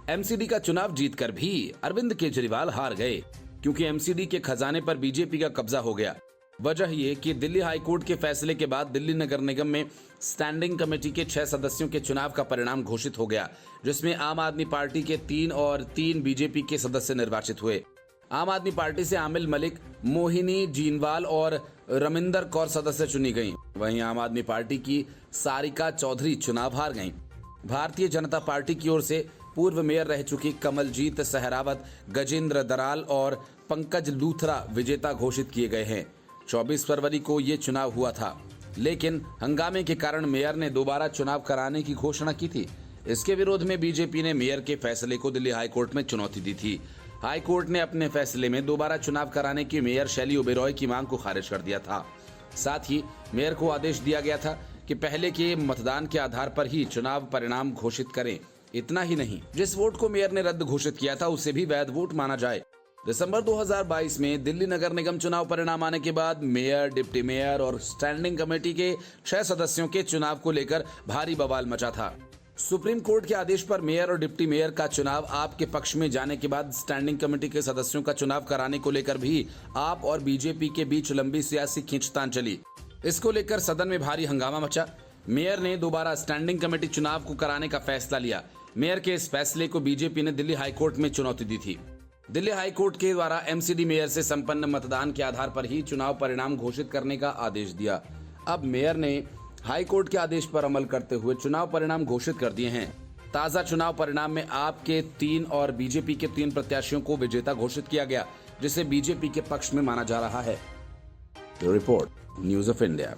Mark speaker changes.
Speaker 1: MCD का चुनाव जीतकर भी अरविंद केजरीवाल हार गए, क्योंकि एमसीडी के खजाने पर बीजेपी का कब्जा हो गया। वजह ये कि दिल्ली हाईकोर्ट के फैसले के बाद दिल्ली नगर निगम में स्टैंडिंग कमेटी के 6 सदस्यों के चुनाव का परिणाम घोषित हो गया, जिसमें आम आदमी पार्टी के 3 और 3 बीजेपी के सदस्य निर्वाचित हुए। आम आदमी पार्टी से आमिल मलिक, मोहिनी जीनवाल और रमिंदर कौर सदस्य चुनी गईं। वहीं आम आदमी पार्टी की सारिका चौधरी चुनाव हार गईं। भारतीय जनता पार्टी की ओर से पूर्व मेयर रह चुकी कमलजीत सहरावत, गजेंद्र दराल और पंकज लूथरा विजेता घोषित किए गए हैं। 24 फरवरी को ये चुनाव हुआ था, लेकिन हंगामे के कारण मेयर ने दोबारा चुनाव कराने की घोषणा की थी। इसके विरोध में बीजेपी ने मेयर के फैसले को दिल्ली हाईकोर्ट में चुनौती दी थी। हाईकोर्ट ने अपने फैसले में दोबारा चुनाव कराने की मेयर शैली ओबेरॉय की मांग को खारिज कर दिया था। साथ ही मेयर को आदेश दिया गया था कि पहले के मतदान के आधार पर ही चुनाव परिणाम घोषित करें। इतना ही नहीं, जिस वोट को मेयर ने रद्द घोषित किया था उसे भी वैध वोट माना जाए। दिसंबर 2022 में दिल्ली नगर निगम चुनाव परिणाम आने के बाद मेयर, डिप्टी मेयर और स्टैंडिंग कमेटी के 6 सदस्यों के चुनाव को लेकर भारी बवाल मचा था। सुप्रीम कोर्ट के आदेश पर मेयर और डिप्टी मेयर का चुनाव आपके पक्ष में जाने के बाद स्टैंडिंग कमेटी के सदस्यों का चुनाव कराने को लेकर भी आप और बीजेपी के बीच लंबी सियासी खींचतान चली। इसको लेकर सदन में भारी हंगामा मचा। मेयर ने दोबारा स्टैंडिंग कमेटी चुनाव को कराने का फैसला लिया। मेयर के इस फैसले को बीजेपी ने दिल्ली हाईकोर्ट में चुनौती दी थी। दिल्ली हाईकोर्ट के द्वारा एमसीडी मेयर से संपन्न मतदान के आधार पर ही चुनाव परिणाम घोषित करने का आदेश दिया। अब मेयर ने हाईकोर्ट के आदेश पर अमल करते हुए चुनाव परिणाम घोषित कर दिए हैं। ताजा चुनाव परिणाम में आपके 3 और बीजेपी के 3 प्रत्याशियों को विजेता घोषित किया गया, जिसे बीजेपी के पक्ष में माना जा रहा है। Report, news of India.